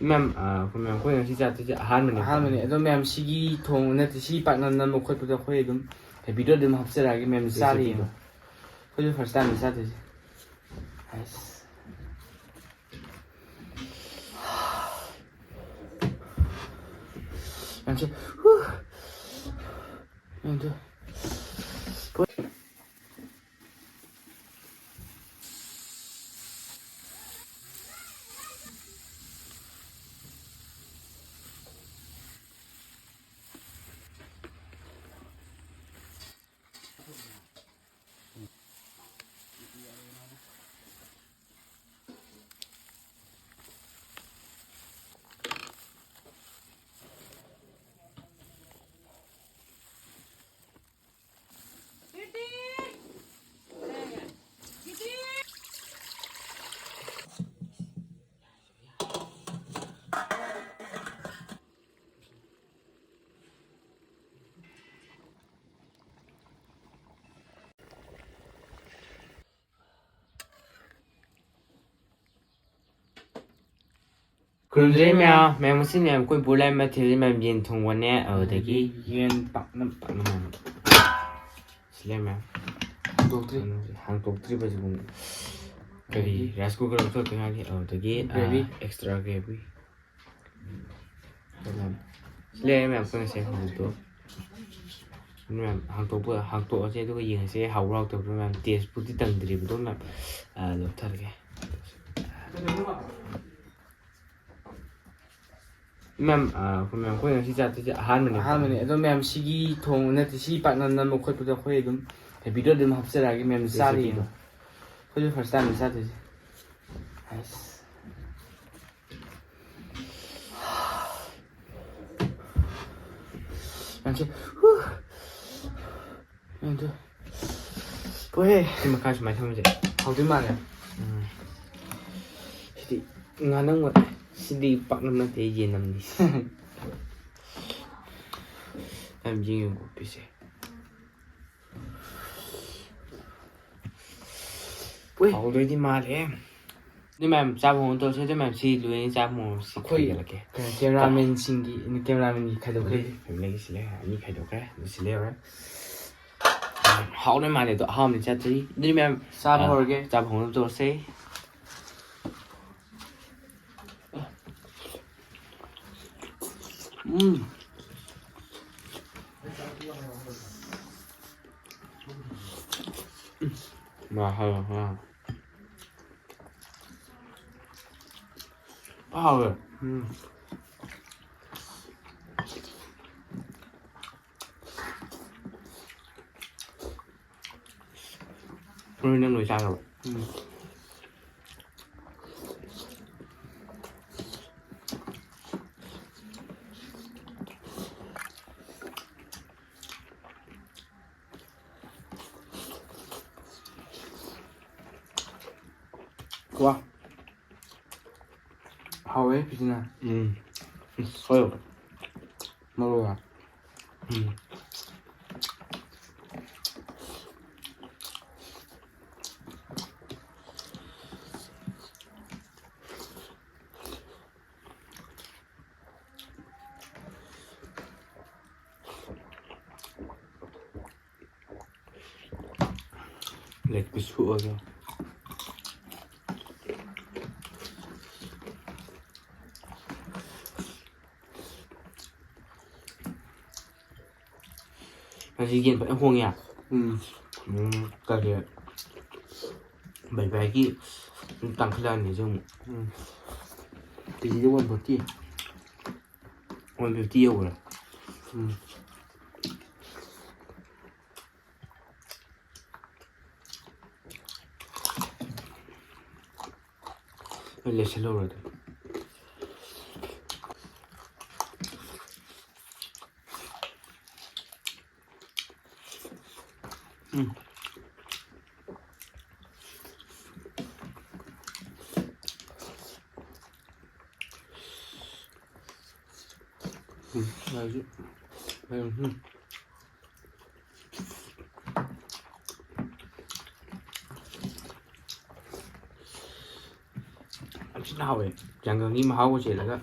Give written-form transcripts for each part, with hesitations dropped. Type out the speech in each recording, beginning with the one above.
ꯃꯦꯝ ꯃꯦꯝ ꯑꯩꯈꯣꯏ ꯉꯁꯤ ꯆꯥꯛꯇꯣꯏꯁꯦ ꯑꯍꯥꯟꯕꯅꯦ ꯑꯗꯣ ꯃꯦꯝ ꯁꯤꯒꯤ ꯊꯣꯡ ꯅꯠꯇꯦ ꯁꯤ ꯄꯥꯛꯅꯝ ꯅꯝꯕ ꯈꯣꯠꯄꯗ ꯑꯩꯈꯣꯏ ꯑꯗꯨꯝ ꯚꯤꯗꯤꯑꯣ ꯑꯗꯨꯝ ꯍꯥꯞꯆꯔꯛꯑꯒꯦ ꯃꯦꯝ ꯆꯥꯔ ꯌꯦꯡꯉꯣ ꯑꯩꯈꯣꯏꯁꯨ ꯐꯥꯔꯁ ꯇꯥꯏꯝꯗ ꯆꯥꯗꯣꯏꯁꯦ ꯑꯁ ꯃꯦꯝꯁꯦ ꯃꯦꯝꯗꯣ ꯈꯨꯔꯨꯝꯖꯔꯤ ꯃꯦꯝ ꯉꯁꯤ ꯃꯦꯝ ꯑꯩꯈꯣꯏ ꯕꯣꯔꯂꯥꯏ ꯃꯊꯦꯜꯁꯦ ꯃꯦꯝ ꯌꯦꯟ ꯊꯣꯡꯕꯅꯦ ꯑꯗꯨꯗꯒꯤ ꯌꯦꯟ ꯄꯥꯛꯅꯝ ꯃꯦꯝ ꯁꯤꯂꯦ ꯃꯦꯝ ꯍꯥꯡꯇꯣꯛꯇ꯭ꯔꯤꯕꯁꯤꯕꯨ ꯀꯔꯤ ꯔꯥꯏꯁ ꯀꯨꯀꯔ ꯂꯧꯊꯣꯛꯇ ꯉꯥꯏꯔꯤ ꯑꯗꯨꯗꯒꯤ ꯑꯦꯛꯁꯇ꯭ꯔꯥ ꯒ꯭ꯔꯦꯚꯤ ꯁꯤꯂꯦ ꯃꯦꯝ ꯑꯩꯈꯣꯏ ꯉꯁꯤ ꯍꯧꯖꯤꯛꯇꯣ ꯃꯦꯝ ꯍꯥꯡꯇꯣꯛꯑꯁꯦ ꯑꯗꯨꯒ ꯌꯦꯡꯉꯁꯦ ꯍꯥꯎꯕ꯭ꯔꯥ ꯍꯥꯎꯇꯕ꯭ꯔꯥ ꯃꯦꯝ ꯇꯦꯁꯄꯨꯗꯤ ꯇꯪꯗ꯭ꯔꯤꯕꯗꯣ ꯃꯦꯝ ꯂꯧꯊꯔꯒꯦ ꯃꯦꯝ ꯑꯩꯈꯣꯏ ꯉꯁꯤ ꯆꯥꯛꯇꯣꯏꯁꯦ ꯑꯍꯥꯟꯕꯅꯦ ꯑꯗꯣ ꯃꯦꯝ ꯁꯤꯒꯤ ꯊꯣꯡ ꯅꯠꯇꯦ ꯁꯤ ꯄꯥꯛꯅꯝ ꯅꯝꯕ ꯈꯣꯠꯄꯗ ꯑꯩꯈꯣꯏ ꯑꯗꯨꯝ ꯚꯤꯗꯤꯑꯣ ꯑꯗꯨꯝ ꯍꯥꯞꯆꯔꯛꯑꯒꯦ ꯃꯦꯝ ꯆꯥꯔ ꯌꯦꯡꯉꯣ ꯑꯩꯈꯣꯏꯁꯨ ꯐꯥꯔꯁ ꯇꯥꯏꯝꯗ ꯆꯥꯗꯣꯏꯁꯦ ꯑꯁ ꯃꯦꯝꯁꯦ ꯃꯦꯝꯗꯣ ꯄꯣꯍꯦ ꯁꯤ ꯃꯈꯥ ꯁꯨꯃꯥꯏꯅ ꯊꯝꯃꯁꯦ ꯍꯥꯎꯗꯣꯏ ꯃꯥꯜꯂꯦ ꯁꯤꯗꯤ ꯉꯥꯅꯝ ꯁꯤꯗꯤ ꯄꯥꯛꯅꯝ ꯅꯠꯇꯦ ꯌꯦꯟꯅꯝꯅꯤ ꯌꯥꯝ ꯌꯦꯡꯉꯨ ꯄꯤꯁꯦ ꯍꯥꯎꯗꯣꯏꯗꯤ ꯃꯥꯜꯂꯦ ꯑꯗꯨ ꯃꯌꯥꯝ ꯆꯥꯕ ꯍꯣꯡ ꯇꯧꯔꯁꯦ ꯑꯗꯨ ꯃꯌꯥꯝ ꯁꯤ ꯂꯣꯏꯅ ꯆꯥꯕ ꯍꯣꯡ ꯁꯤ ꯈꯥꯏꯒꯠꯂꯛꯀꯦ ꯀꯦꯃꯦꯔꯥꯃꯦꯟꯒꯤ ꯈꯥꯏꯗꯣꯛꯈ꯭ꯔꯦ ꯐꯦꯃꯤꯂꯤꯒꯤ ꯁꯤꯂꯦ ꯑꯅꯤ ꯈꯥꯏꯗꯣꯛꯈ꯭ꯔꯦ ꯑꯗꯨ ꯁꯤꯂꯦ ꯍꯧꯔꯦ ꯍꯥꯎꯗꯣꯏ ꯃꯥꯜꯂꯦ ꯑꯗꯣ ꯑꯍꯥꯎꯕꯗꯤ ꯆꯥꯗ꯭ꯔꯤ ꯑꯗꯨꯗꯤ ꯃꯌꯥꯝ ꯆꯥꯕ ꯍꯧꯔꯒꯦ ꯆꯥꯕ ꯍꯣꯡꯅꯕ ꯇꯧꯔꯁꯦ 하왜? 그러는 거 있잖아. 좋아. 하왜 비지나? 서요. 먹어봐. 렉비 수어서. 이게 홍이야. 그게 bảy tăng lên thì dùng cái gì đó quên bột tiêu rồi lên xe lâu rồi 진짜 하왜 장강님 하고 제라가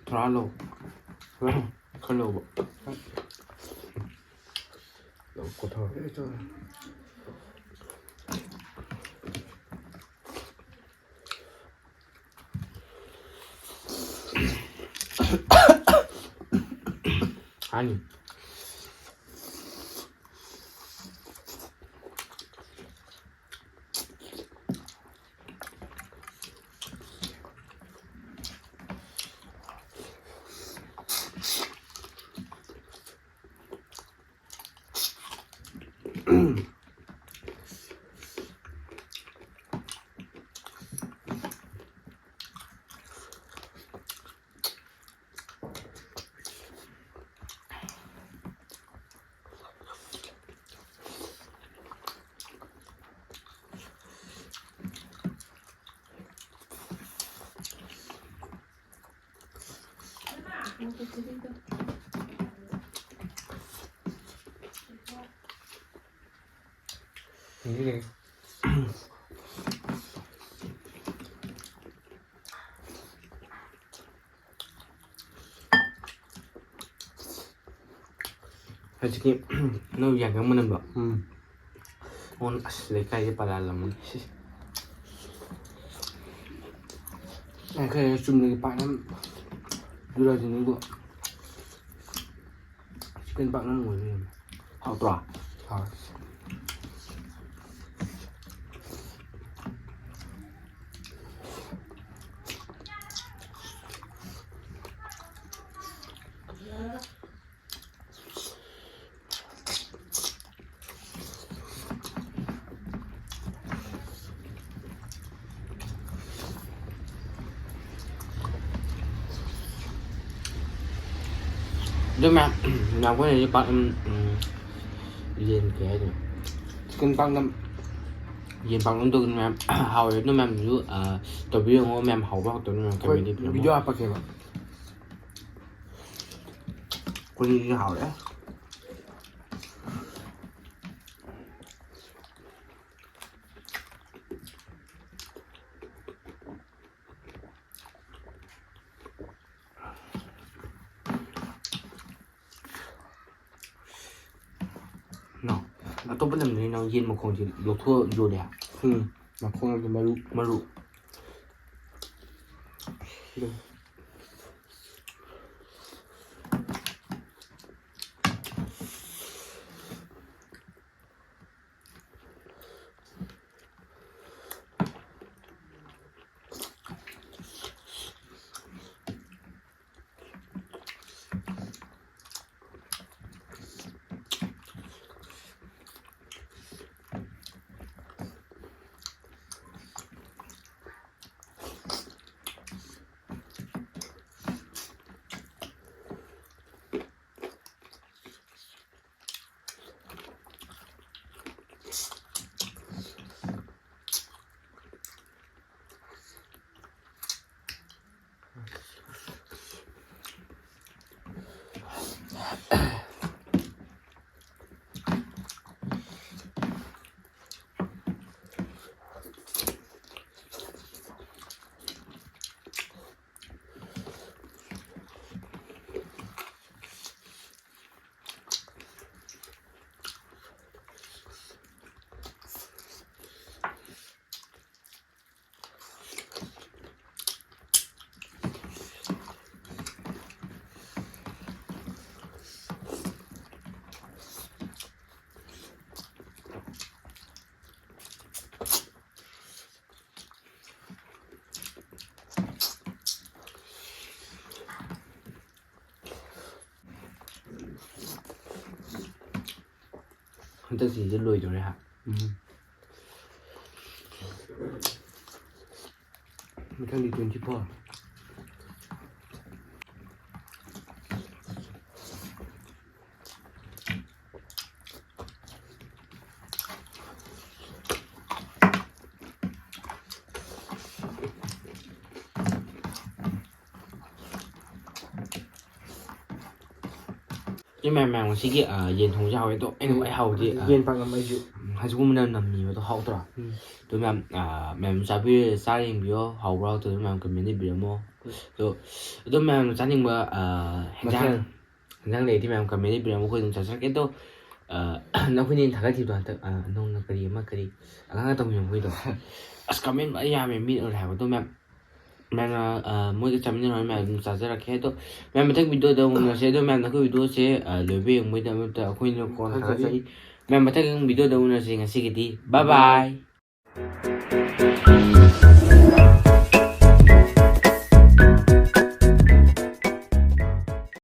Tralo. Kalau bộ. Đâu có thôi. Ani. Ini Hajiki no yang kamu nembak. On asli kayak pada alam. Kayak cuma lagi panen. Dulu aja nih gua. Chicken pak nemu ni. Hao tua. Hao. Đúng mà, nào cái này bạn yên cái rồi, chicken băng năm yên băng năm tuần mà hầu nó mà như tàu biển nó mà hầu bao tuần mà cái gì đi video apa kaya, cái gì hầu đấy. No, atau benar ni nang yin makong je doktor jo dia. Makong je maru. Không tức gì rất lùi rồi đấy hả? Mình đang đi tuyến chip hoa. cái mèo cái yên thùng rau ấy tôi anh ấy hầu gì yên bằng làm mấy chữ hay chúng mình nằm nhiều tôi hầu thôi tôi mèo sao biết sao hình biểu hầu rau tôi mèo cầm miếng biểu mua tôi mèo sao hình mà hành răng này thì mèo cầm miếng biểu mua cái tôi cái tôi nó khuyên nên thằng cái thì đoàn tự nông nó cái gì mà cái gì cái tông nhiều cái đó comment vậy ya mèo biết ở nào tôi mèo mỗi cái chấm như nói mèo sao ra cái tôi mèo mình thích video đâu nó sẽ tôi mèo nó cái video sẽ lười biếng mới được khuyên nó còn thằng cái mèo mình thích video đâu nó sẽ ngay cái đi bye bye